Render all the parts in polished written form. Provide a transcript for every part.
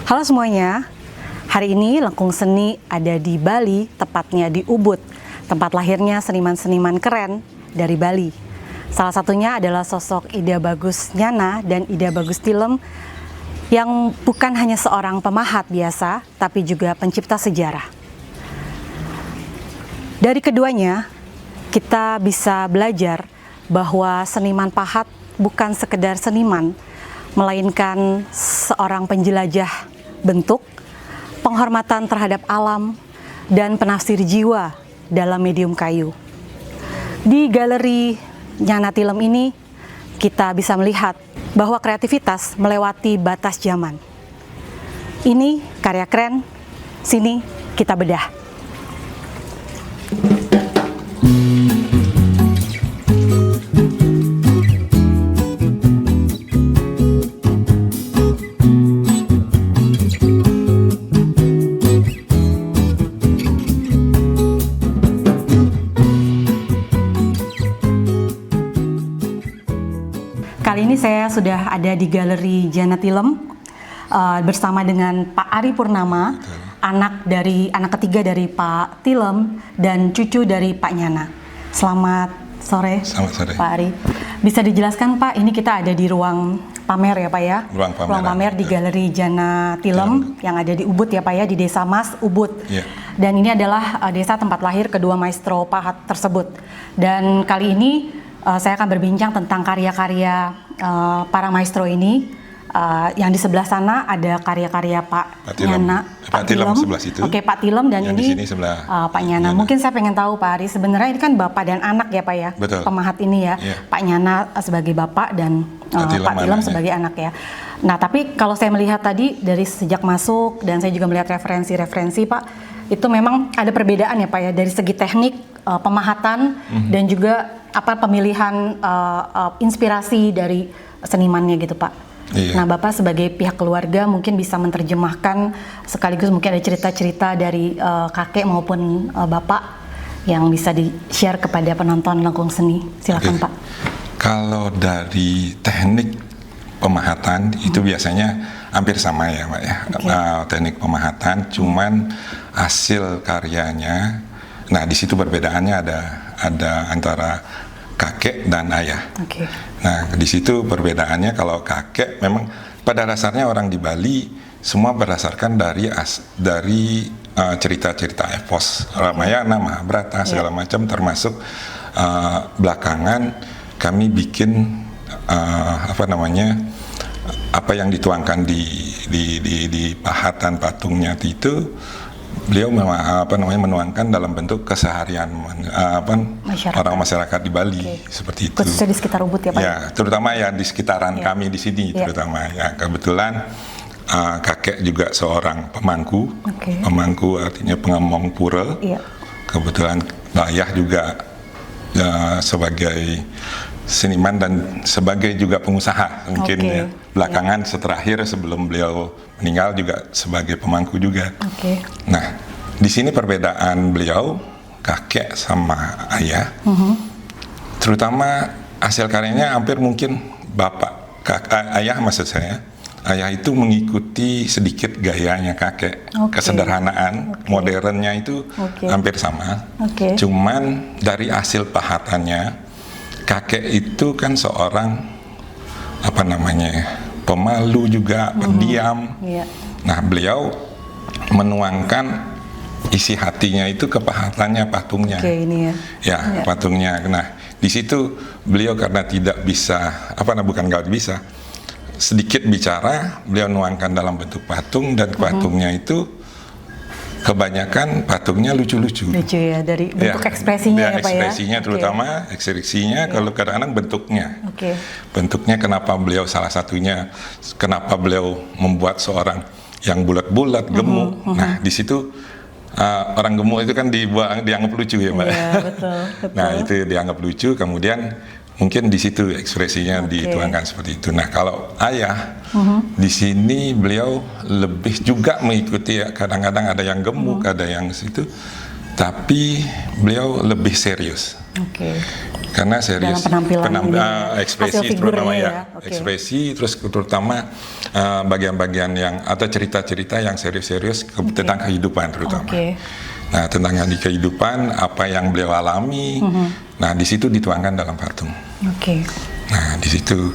Halo semuanya, hari ini Lengkung Seni ada di Bali, tepatnya di Ubud, tempat lahirnya seniman-seniman keren dari Bali. Salah satunya adalah sosok Ida Bagus Nyana dan Ida Bagus Tilem yang bukan hanya seorang pemahat biasa, tapi juga pencipta sejarah. Dari keduanya, kita bisa belajar bahwa seniman pahat bukan sekedar seniman, melainkan seorang penjelajah bentuk, penghormatan terhadap alam, dan penafsir jiwa dalam medium kayu. Di galeri Nyana Tilem ini, kita bisa melihat bahwa kreativitas melewati batas zaman. Ini karya keren, sini kita bedah. Kali ini saya sudah ada di galeri Nyana Tilem bersama dengan Pak Ari Purnama, anak ketiga dari Pak Tilem dan cucu dari Pak Nyana. Selamat sore, Pak Ari. Bisa dijelaskan Pak, ini kita ada di ruang pamer ya Pak ya? Ruang pamer di galeri Nyana Tilem yang ada di Ubud ya Pak ya, di Desa Mas, Ubud. Yeah. Dan ini adalah desa tempat lahir kedua maestro pahat tersebut. Dan kali ini saya akan berbincang tentang karya-karya para maestro ini. Yang di sebelah sana ada karya-karya Pak Nyana, Pak Tilem sebelah situ. Oke, Pak Tilem, dan ini di sini sebelah Pak Nyana. Mungkin saya pengen tahu Pak Ari, sebenarnya ini kan bapak dan anak ya Pak ya? Betul. Pemahat ini ya. Yeah. Pak Nyana sebagai bapak dan Pak Tilem sebagai anak ya. Nah, tapi kalau saya melihat tadi dari sejak masuk dan saya juga melihat referensi-referensi Pak, itu memang ada perbedaan ya Pak ya, dari segi teknik pemahatan dan juga pemilihan inspirasi dari senimannya gitu Pak. Iya. Nah, Bapak sebagai pihak keluarga mungkin bisa menerjemahkan sekaligus mungkin ada cerita-cerita dari kakek maupun Bapak yang bisa di-share kepada penonton Lengkung Seni. Silakan Pak. Kalau dari teknik pemahatan itu biasanya hampir sama ya Pak ya. Teknik pemahatan, cuman hasil karyanya, nah di situ perbedaannya ada antara kakek dan ayah. Nah, di situ perbedaannya, kalau kakek memang pada dasarnya orang di Bali semua berdasarkan dari cerita-cerita epos, Ramayana, Mahabharata segala macam, termasuk belakangan kami bikin apa yang dituangkan di pahatan patungnya itu. Beliau menuangkan dalam bentuk keseharian orang masyarakat di Bali, seperti itu. Khususnya di sekitar Ubud ya Pak? Ya, terutama ya di sekitaran kami di sini, terutama ya. Kebetulan kakek juga seorang pemangku, pemangku artinya pengemong pura. Kebetulan ayah juga sebagai seniman dan sebagai juga pengusaha mungkin ya. Belakangan terakhir sebelum beliau meninggal juga sebagai pemangku juga. Nah, di sini perbedaan beliau kakek sama ayah, terutama hasil karyanya hampir mungkin ayah maksud saya. Ayah itu mengikuti sedikit gayanya kakek, kesederhanaan, modernnya itu hampir sama. Cuman dari hasil pahatannya, kakek itu kan seorang pemalu juga, pendiam. Nah, beliau menuangkan isi hatinya itu ke pahatannya, patungnya. Patungnya. Nah, di situ beliau karena tidak bisa, sedikit bicara, beliau nuangkan dalam bentuk patung, dan patungnya itu kebanyakan patungnya lucu-lucu. Lucu ya, dari bentuk ekspresinya ya Pak ya? Ekspresinya terutama, ekspresinya, kalau kadang-kadang bentuknya. Bentuknya kenapa beliau salah satunya, kenapa beliau membuat seorang yang bulat-bulat, gemuk. Nah, di situ orang gemuk itu kan dianggap lucu ya Mbak. Betul. Nah, itu dianggap lucu, kemudian mungkin di situ ekspresinya dituangkan seperti itu. Nah, kalau ayah di sini beliau lebih juga mengikuti ya, kadang-kadang ada yang gemuk, ada yang situ, tapi beliau lebih serius. Karena serius dalam penampilan ini, ekspresi hasil terutama figurnya ya, Oke. ekspresi terus terutama bagian-bagian yang atau cerita-cerita yang serius-serius tentang kehidupan terutama. Oke. Nah, tentang kehidupan apa yang beliau alami. Nah, di situ dituangkan dalam patung. Oke. Nah, di situ.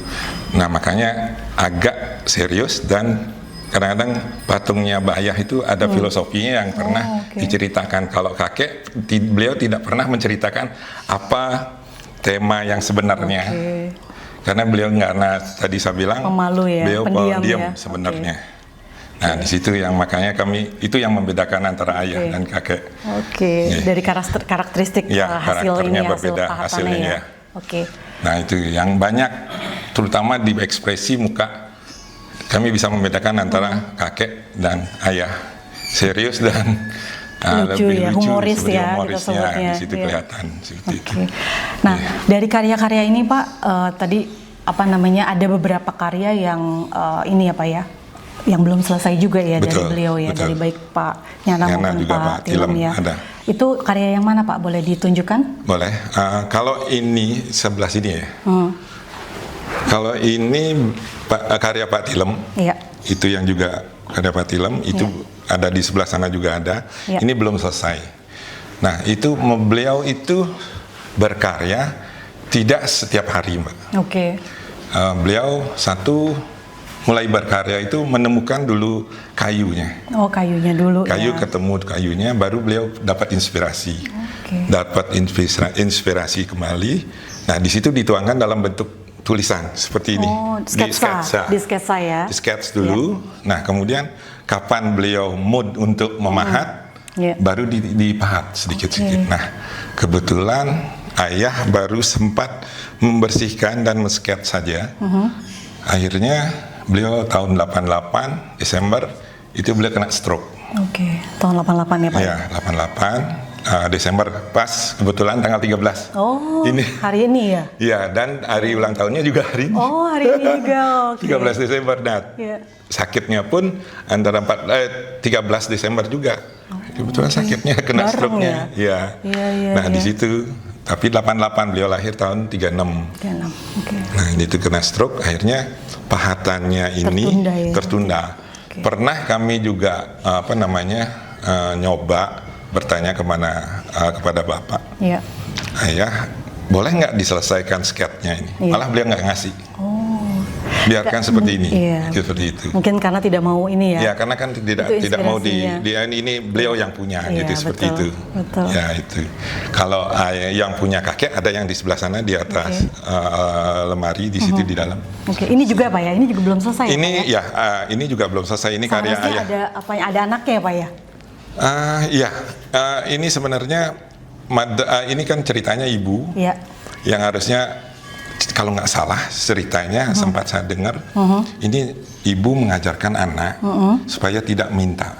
Nah, makanya agak serius dan kadang-kadang patungnya Mbak Ayah itu ada filosofinya yang pernah diceritakan. Kalau kakek, beliau tidak pernah menceritakan apa tema yang sebenarnya. Karena beliau karena tadi saya bilang pemalu ya, beliau pendiam pendiam ya. sebenarnya. Nah, di situ yang makanya kami itu yang membedakan antara ayah dan kakek. Dari karakteristik Ya, hasil ini, karakternya hasil berbeda pahatannya hasilnya ya. ya. Nah, itu yang banyak terutama di ekspresi muka kami bisa membedakan antara kakek dan ayah. Serius dan lucu lebih ya, lucu, humoris seperti ya, humorisnya kita sebutnya. di situ kelihatan seperti itu. Nah, dari karya-karya ini Pak, tadi apa namanya ada beberapa karya yang ini ya Pak ya, yang belum selesai juga ya dari beliau ya, dari baik Pak Nyana maupun juga Pak Tilem ya. Ada. Itu karya yang mana Pak? Boleh ditunjukkan? Boleh. Kalau ini sebelah sini ya. Kalau ini karya Pak Tilem, itu yang juga karya Pak Tilem, itu ada di sebelah sana juga ada. Ini belum selesai. Nah, itu beliau itu berkarya tidak setiap hari, Mbak. Beliau mulai berkarya itu menemukan dulu kayunya. Kayunya dulu. Ketemu kayunya, baru beliau dapat inspirasi. Dapat inspirasi kembali. Nah, di situ dituangkan dalam bentuk tulisan seperti ini. Di sketsa ya. Di sketch dulu. Nah, kemudian kapan beliau mood untuk memahat, baru dipahat sedikit-sedikit. Nah, kebetulan ayah baru sempat membersihkan dan men-sketch saja. Akhirnya beliau tahun 88 Desember itu beliau kena stroke. Tahun 88 ya Pak? Ya, 88 Desember pas kebetulan tanggal 13. Ini hari ini ya? Iya, dan hari ulang tahunnya juga hari ini. Hari ini juga. 13 Desember. Nah, sakitnya pun antara 13 Desember juga. Kebetulan sakitnya kena stroke-nya. Iya. Nah, di situ tapi 88 beliau lahir tahun 36. Nah, itu kena stroke, akhirnya pahatannya ini tertunda. Pernah kami juga nyoba bertanya kepada Bapak. Ayah, boleh nggak diselesaikan sketnya ini? Malah beliau nggak ngasih. Biarkan seperti ini, seperti itu. Mungkin karena tidak mau ini ya? Ya, karena kan tidak mau ini beliau yang punya, gitu seperti itu. Ya itu. Kalau yang punya kakek ada yang di sebelah sana di atas lemari di situ di dalam. Ini juga Pak ya? Ini juga belum selesai. Ini ya, ini juga belum selesai. Ini karya ayah. Ada anaknya Pak ya? Ini sebenarnya ini kan ceritanya ibu yang harusnya kalau nggak salah ceritanya sempat saya dengar ini ibu mengajarkan anak supaya tidak minta,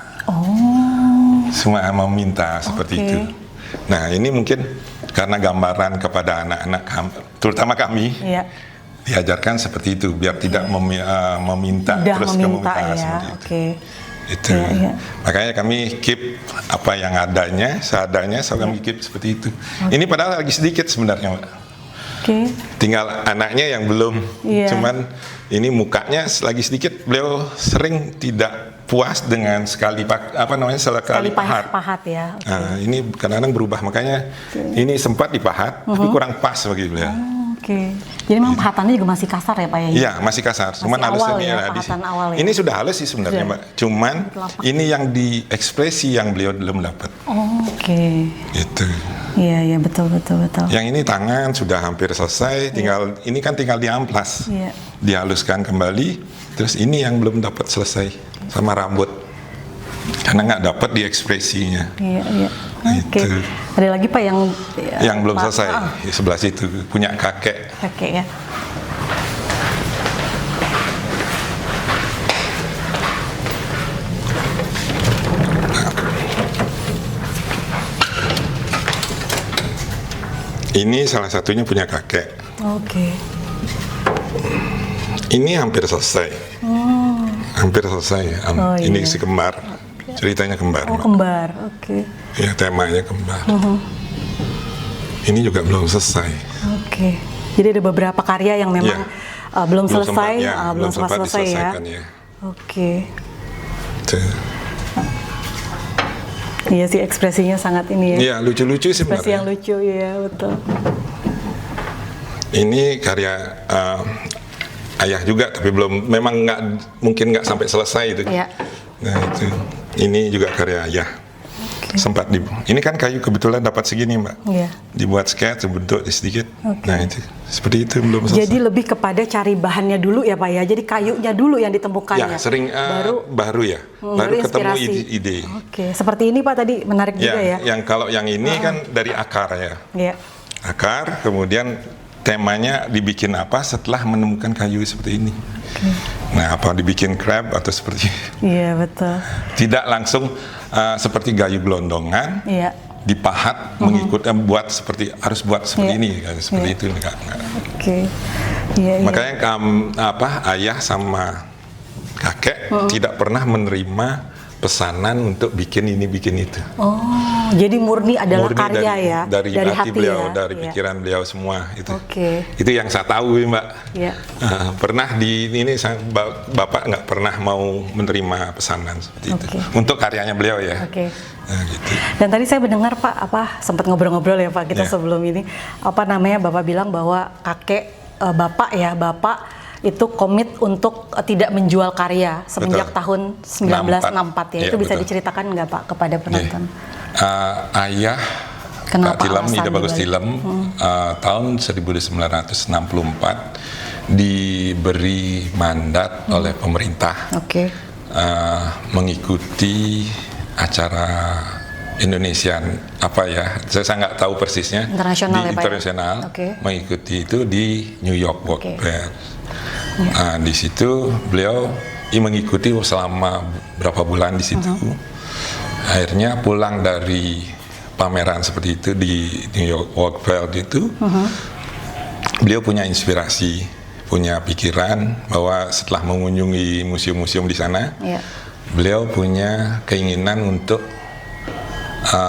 semua meminta seperti itu. Nah, ini mungkin karena gambaran kepada anak-anak terutama kami diajarkan seperti itu biar tidak meminta terus meminta seperti itu. Itu makanya kami keep apa yang adanya seadanya, kami keep seperti itu. Ini padahal lagi sedikit sebenarnya, Mbak. Tinggal anaknya yang belum, cuman ini mukanya lagi sedikit. Beliau sering tidak puas dengan sekali pahat ya. Nah, ini kadang-kadang berubah, makanya ini sempat dipahat tapi kurang pas bagi beliau. Jadi memang pahatannya juga masih kasar ya Pak ya? Iya, masih kasar. Cuman halusnya ini sudah halus sih sebenarnya, Mbak. Cuman ini yang di ekspresi yang beliau belum dapat. Itu. Iya, betul. Yang ini tangan sudah hampir selesai, tinggal ini kan tinggal diamplas, dihaluskan kembali. Terus ini yang belum dapat selesai sama rambut, karena nggak dapat di ekspresinya. Itu. Ada lagi Pak yang belum selesai di sebelah situ punya kakek. Ya. Ini salah satunya punya kakek. Ini hampir selesai. Ini si kembar. Ceritanya kembar. Kembar. Ya, temanya kembar. Ini juga belum selesai. Oke. Jadi ada beberapa karya yang memang belum selesai, belum sempat selesai ya. Oke. Iya sih, ekspresinya sangat ini ya. Iya, lucu-lucu sih. Ekspresi yang lucu, ya betul. Ini karya ayah juga, tapi belum, memang mungkin nggak sampai selesai itu. Iya. Nah itu, ini juga karya ayah. Sempat ini kan kayu kebetulan dapat segini Mbak. Iya. Dibuat sketch bentuk sedikit. Nah itu seperti itu belum selesai. Jadi lebih kepada cari bahannya dulu ya Pak ya. Jadi kayunya dulu yang ditemukan ya. Sering baru ya. Baru ketemu ide. Oke, seperti ini Pak tadi menarik juga ya. Yang kalau yang ini kan dari akar ya. Iya. Akar, kemudian temanya dibikin apa setelah menemukan kayu seperti ini. Nah, apa dibikin crab atau seperti Iya, betul. Tidak langsung seperti gayu gelondongan, dipahat mengikut buat seperti harus buat seperti ini kan, seperti itu enggak. Oke. Iya, makanya ayah sama kakek tidak pernah menerima pesanan untuk bikin ini bikin itu. Oh, jadi murni adalah karya dari hati beliau, ya? dari pikiran beliau semua itu. Oke. Itu yang saya tahu Mbak. Iya. Pernah Bapak nggak pernah mau menerima pesanan seperti itu untuk karyanya beliau ya. Oke. Nah, gitu. Dan tadi saya mendengar Pak sempat ngobrol-ngobrol ya Pak kita sebelum ini Bapak bilang bahwa Bapak itu komit untuk tidak menjual karya semenjak tahun 1964 ya. Itu bisa diceritakan nggak Pak kepada penonton? Ayah Pak Tilem, Ida Bagus Tilem, tahun 1964 diberi mandat oleh pemerintah mengikuti acara Indonesian saya nggak tahu persisnya, internasional mengikuti itu di New York World Fair. Di situ beliau mengikuti selama berapa bulan di situ. Akhirnya pulang dari pameran seperti itu di New York World Fair itu, beliau punya inspirasi, punya pikiran bahwa setelah mengunjungi museum-museum di sana, beliau punya keinginan untuk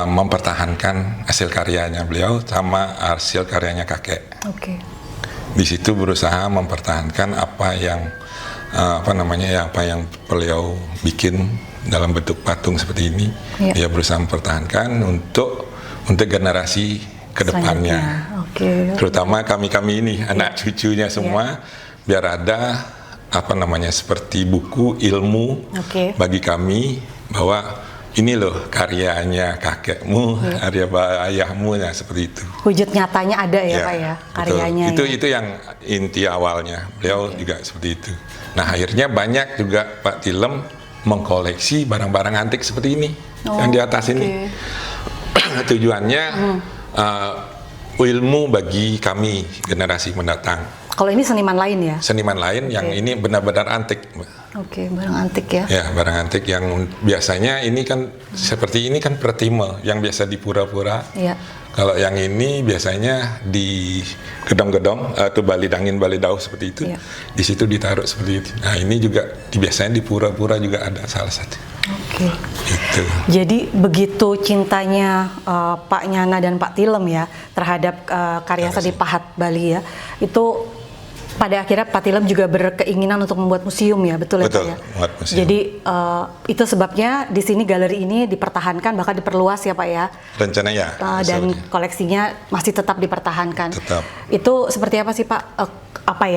mempertahankan hasil karyanya beliau sama hasil karyanya kakek. Di situ berusaha mempertahankan apa yang beliau bikin dalam bentuk patung seperti ini. Dia berusaha mempertahankan untuk generasi kedepannya, terutama kami ini anak cucunya semua, biar ada seperti buku ilmu bagi kami bahwa ini loh karyanya kakekmu, karya ayahmu, seperti itu. Wujud nyatanya ada ya Pak ya, karyanya. Itu yang inti awalnya, beliau juga seperti itu. Nah akhirnya banyak juga Pak Tilem mengkoleksi barang-barang antik seperti ini, yang di atas ini. Tujuannya ilmu bagi kami generasi mendatang. Kalau ini seniman lain ya? Seniman lain yang ini benar-benar antik. Barang antik ya? Ya, barang antik yang biasanya ini kan seperti ini kan pertime yang biasa di pura-pura. Kalau yang ini biasanya di gedong-gedong atau balidangin balidau seperti itu. Di situ ditaruh seperti itu. Nah, ini juga biasanya di pura-pura juga ada salah satu. Gitu. Jadi begitu cintanya Pak Nyana dan Pak Tilem ya terhadap karya seni pahat Bali ya, itu pada akhirnya Pak Tilem juga berkeinginan untuk membuat museum ya, betul ya Pak ya? Jadi itu sebabnya di sini galeri ini dipertahankan, bahkan diperluas ya Pak ya? Rencananya. Dan koleksinya masih tetap dipertahankan. Itu seperti apa sih Pak?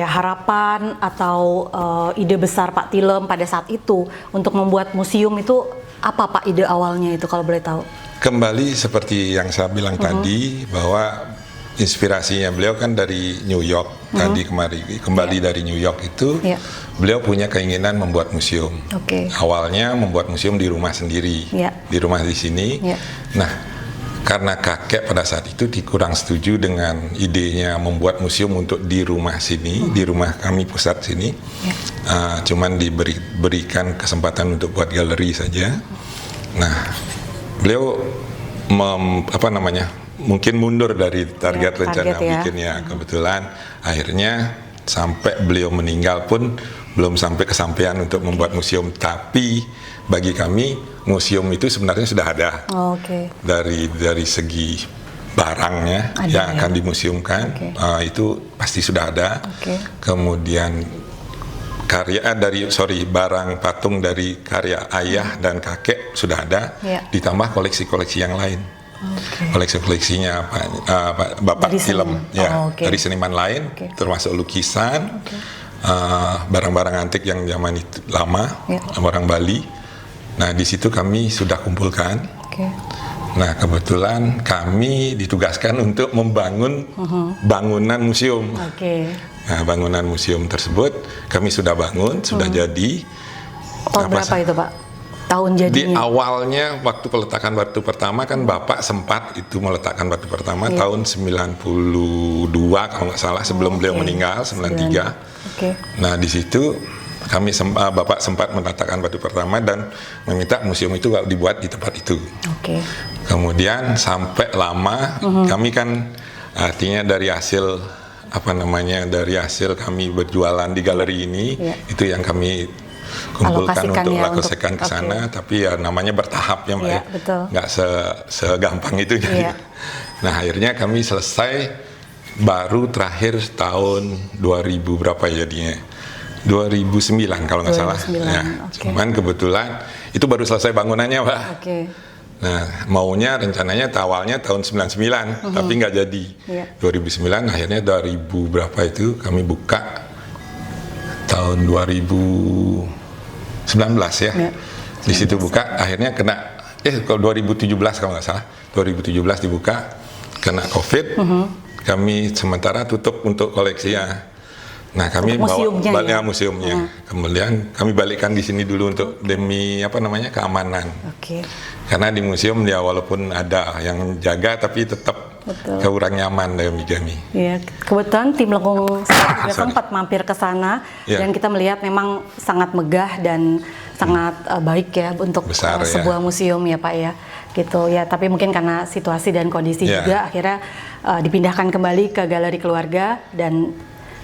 Harapan atau ide besar Pak Tilem pada saat itu untuk membuat museum itu apa Pak ide awalnya itu kalau boleh tahu? Kembali seperti yang saya bilang tadi bahwa inspirasinya beliau kan dari New York kembali dari New York itu beliau punya keinginan membuat museum. Awalnya membuat museum di rumah sendiri, di rumah di sini. Nah, karena kakek pada saat itu kurang setuju dengan idenya membuat museum untuk di rumah sini, di rumah kami pusat sini, cuman diberikan kesempatan untuk buat galeri saja. Nah, beliau mungkin mundur dari target rencana bikinnya. Kebetulan akhirnya sampai beliau meninggal pun belum sampai kesampaian untuk membuat museum. Tapi bagi kami museum itu sebenarnya sudah ada. Dari segi barangnya yang akan dimuseumkan, itu pasti sudah ada. Kemudian barang patung dari karya ayah dan kakek sudah ada, ditambah koleksi-koleksi yang lain. Koleksi-koleksinya Bapak dari Tilem, dari seniman lain, termasuk lukisan, barang-barang antik yang zaman itu lama, orang Bali. Nah, di situ kami sudah kumpulkan. Nah, kebetulan kami ditugaskan untuk membangun bangunan museum. Nah, bangunan museum tersebut kami sudah bangun, sudah jadi. Tahun berapa itu, Pak? Tahun jadinya? Di awalnya waktu peletakan batu pertama kan Bapak sempat itu meletakkan batu pertama tahun 92 kalau nggak salah, sebelum beliau meninggal, 93. Nah, di situ Bapak sempat meletakkan batu pertama dan meminta museum itu dibuat di tempat itu. Kemudian sampai lama kami kan artinya dari hasil dari hasil kami berjualan di galeri ini, itu yang kami kumpulkan untuk alokasikan ke sana, tapi ya namanya bertahap ya Mbak, nggak segampang itu. Nah, akhirnya kami selesai baru terakhir tahun 2000 berapa ya jadinya, 2009 kalau nggak salah. Cuman kebetulan itu baru selesai bangunannya Pak. Nah, rencananya awalnya tahun 99, tapi nggak jadi. 2009 akhirnya 2000 berapa itu kami buka tahun 2019 ya. Di situ buka, akhirnya kalau 2017 kalau nggak salah, 2017 dibuka, kena COVID, kami sementara tutup untuk koleksi ya. Nah, kami bawa museumnya. Kemudian kami balikkan di sini dulu untuk demi keamanan. Karena di museum ya walaupun ada yang jaga, tapi tetap kurang nyaman dari kami. Kebetulan tim Lengkung juga sempat mampir ke sana dan kita melihat memang sangat megah dan sangat baik ya untuk sebuah museum ya Pak ya. Gitu ya, tapi mungkin karena situasi dan kondisi juga akhirnya dipindahkan kembali ke galeri keluarga, dan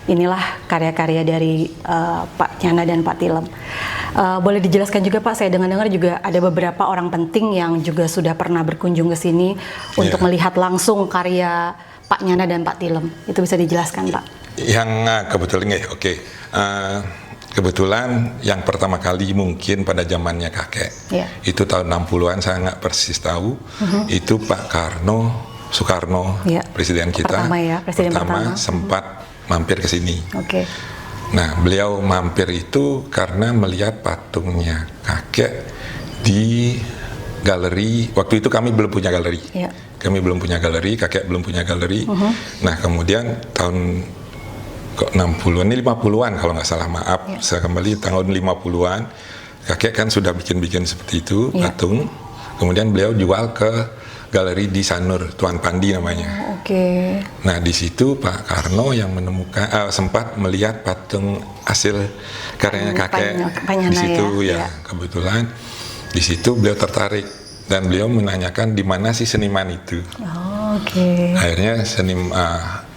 inilah karya-karya dari Pak Nyana dan Pak Tilem. Boleh dijelaskan juga Pak, saya dengar-dengar juga ada beberapa orang penting yang juga sudah pernah berkunjung ke sini untuk melihat langsung karya Pak Nyana dan Pak Tilem. Itu bisa dijelaskan Pak? Yang kebetulan kebetulan yang pertama kali mungkin pada zamannya kakek, itu tahun 60-an, saya nggak persis tahu, itu Pak Soekarno, presiden kita pertama sempat mampir ke sini. Nah, beliau mampir itu karena melihat patungnya kakek di galeri. Waktu itu kami belum punya galeri. Kami belum punya galeri, kakek belum punya galeri. Nah, kemudian tahun 60-an, ini 50-an kalau nggak salah, maaf, saya kembali tahun 50-an, kakek kan sudah bikin-bikin seperti itu, patung. Kemudian beliau jual ke galeri di Sanur, Tuan Pandi namanya. Nah, di situ Pak Karno yang menemukan sempat melihat patung hasil karyanya kakek di situ kebetulan di situ beliau tertarik dan beliau menanyakan di mana sih seniman itu. Akhirnya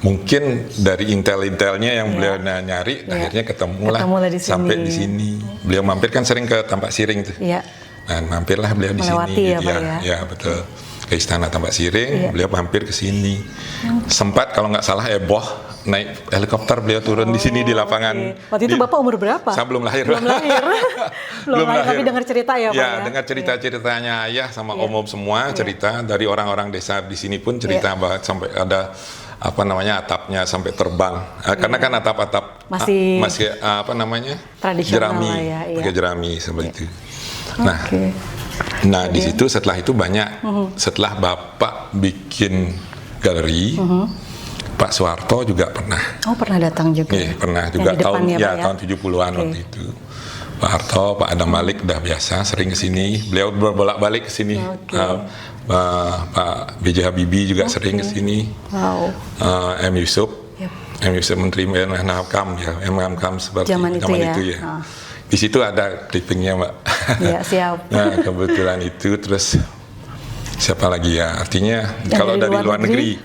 mungkin dari intel-intelnya yang beliau nyari, akhirnya ketemulah sampai di sini. Beliau mampir kan sering ke Tampak Siring tuh. Nah, mampirlah beliau di sini. Ya, betul. Ke Istana Tampak Siring, beliau mampir ke sini. Sempat kalau nggak salah naik helikopter, beliau turun di sini di lapangan. Waktu itu Bapak umur berapa? Saya belum lahir. Belum lahir, tapi dengar cerita ya Pak ya? Dengar cerita-ceritanya ayah sama om semua, cerita dari orang-orang desa di sini pun cerita bahwa sampai ada atapnya sampai terbang. Karena kan atap-atap masih tradisional jerami, pakai jerami seperti itu. Nah, di situ setelah itu banyak, setelah Bapak bikin galeri, Pak Soeharto juga pernah. Pernah datang juga? Pernah juga tahun 70-an waktu itu. Pak Harto, Pak Adam Malik udah biasa sering kesini. Beliau berbolak-balik kesini. Pak B.J. Habibie juga sering kesini. M. Yusuf, Menteri Menkumham, seperti zaman itu ya. Di situ ada clippingnya Mbak. Siap. Nah, kebetulan itu, terus siapa lagi ya? Artinya kalau dari luar negeri,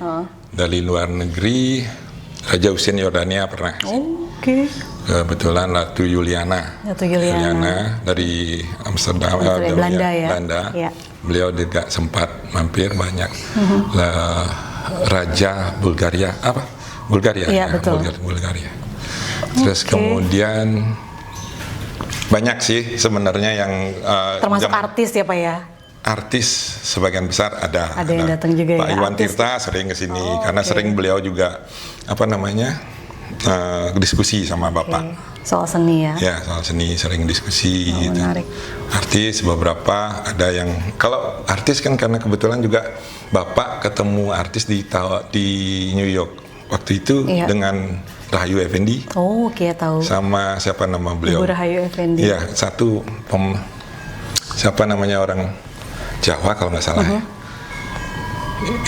dari luar negeri, Raja Hussein Yordania pernah. Kebetulan Ratu Juliana dari Amsterdam, Belanda. Beliau juga sempat mampir banyak. Raja Bulgaria Bulgaria Iya, ya, betul. Bulgaria. Terus kemudian banyak sih sebenarnya yang Termasuk artis ya Pak ya? artis sebagian besar ada yang datang juga Pak ya, Iwan artis. Tirta sering ke sini karena sering beliau juga diskusi sama Bapak. Soal seni ya? Ya, soal seni sering diskusi gitu. Menarik. Artis beberapa ada yang kalau artis kan karena kebetulan juga Bapak ketemu artis di New York waktu itu dengan Rahayu Effendi. Oh, oke, tahu. Sama siapa nama beliau? Ibu Rahayu Effendi. Iya, siapa namanya orang Jawa kalau nggak salah.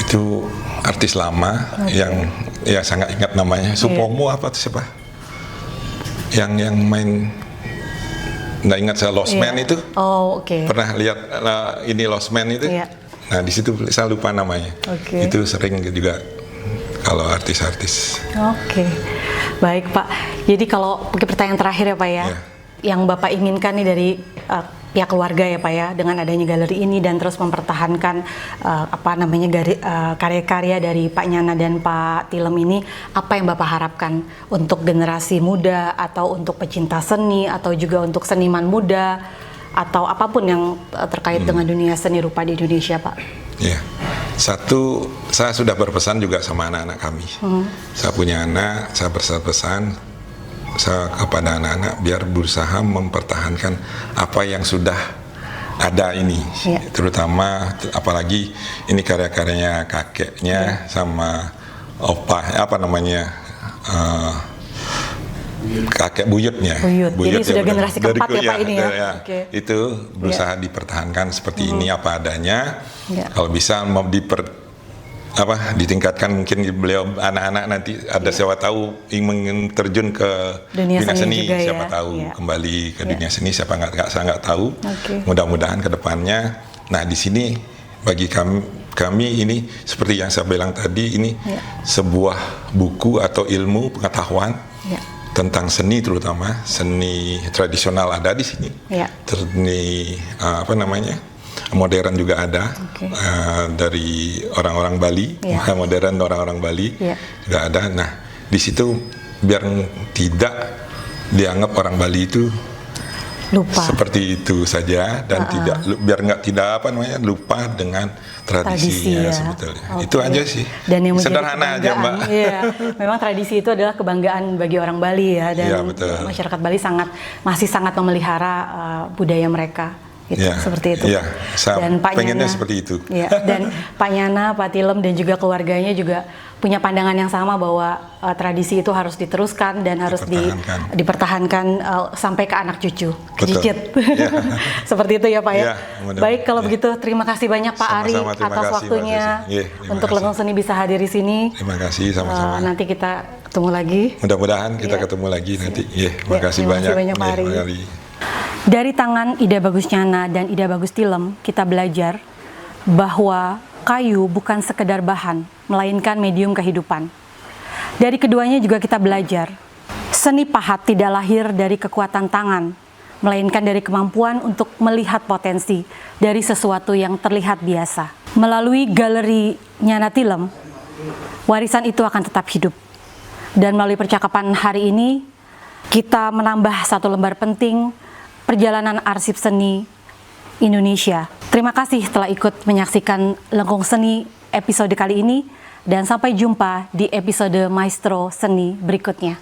Itu artis lama yang ya sangat ingat namanya. Supomo apa tuh siapa? Yang main nggak ingat saya Lost Man itu. Oh, oke. Pernah lihat ini Lost Man itu? Iya. Nah, di situ saya lupa namanya. Oke. Itu sering juga kalau artis-artis. Oke. Baik, Pak. Jadi kalau mungkin pertanyaan terakhir ya, Pak ya. Iya. Yang Bapak inginkan nih dari pihak keluarga ya, Pak ya, dengan adanya galeri ini dan terus mempertahankan karya-karya dari Pak Nyana dan Pak Tilem ini, apa yang Bapak harapkan untuk generasi muda atau untuk pecinta seni atau juga untuk seniman muda atau apapun yang terkait dengan dunia seni rupa di Indonesia, Pak? Ya, satu, saya sudah berpesan juga sama anak-anak kami. Saya punya anak, saya berpesan saya kepada anak-anak biar berusaha mempertahankan apa yang sudah ada ini, terutama apalagi ini karya-karyanya kakeknya sama kakek buyutnya. Jadi sudah generasi keempat ya Pak ini ya. Itu berusaha dipertahankan seperti ini apa adanya. Kalau bisa mau ditingkatkan, mungkin beliau anak-anak nanti ada siapa tahu ingin terjun ke dunia seni juga siapa tahu kembali ke dunia seni saya nggak tahu. Mudah-mudahan ke depannya. Nah, di sini bagi kami ini seperti yang saya bilang tadi, ini sebuah buku atau ilmu pengetahuan tentang seni, terutama seni tradisional ada di sini. Seni modern juga ada, dari orang-orang Bali, modern orang-orang Bali juga ada. Nah, di situ biar tidak dianggap orang Bali itu lupa seperti itu saja dan biar tidak lupa dengan tradisinya sebetulnya. Itu aja sih. Dan yang sederhana aja, Mbak. Iya, memang tradisi itu adalah kebanggaan bagi orang Bali ya, dan masyarakat Bali masih sangat memelihara budaya mereka. Gitu, seperti itu. Dan Pak pengennya Nyana, seperti itu. Dan Pak Nyana, Pak Tilem dan juga keluarganya juga punya pandangan yang sama bahwa tradisi itu harus diteruskan dan harus dipertahankan sampai ke anak cucu, cicit. Seperti itu ya Pak ya. Baik, kalau begitu terima kasih banyak Pak Ari atas waktunya untuk Lengkung Seni bisa hadir di sini. Terima kasih sama-sama. Nanti kita ketemu lagi. Mudah-mudahan kita ketemu lagi nanti. Terima kasih banyak Pak Ari. Dari tangan Ida Bagus Nyana dan Ida Bagus Tilem, kita belajar bahwa kayu bukan sekedar bahan, melainkan medium kehidupan. Dari keduanya juga kita belajar, seni pahat tidak lahir dari kekuatan tangan, melainkan dari kemampuan untuk melihat potensi dari sesuatu yang terlihat biasa. Melalui galeri Nyana Tilem, warisan itu akan tetap hidup. Dan melalui percakapan hari ini, kita menambah satu lembar penting perjalanan arsip seni Indonesia. Terima kasih telah ikut menyaksikan Lengkung Seni episode kali ini, dan sampai jumpa di episode Maestro Seni berikutnya.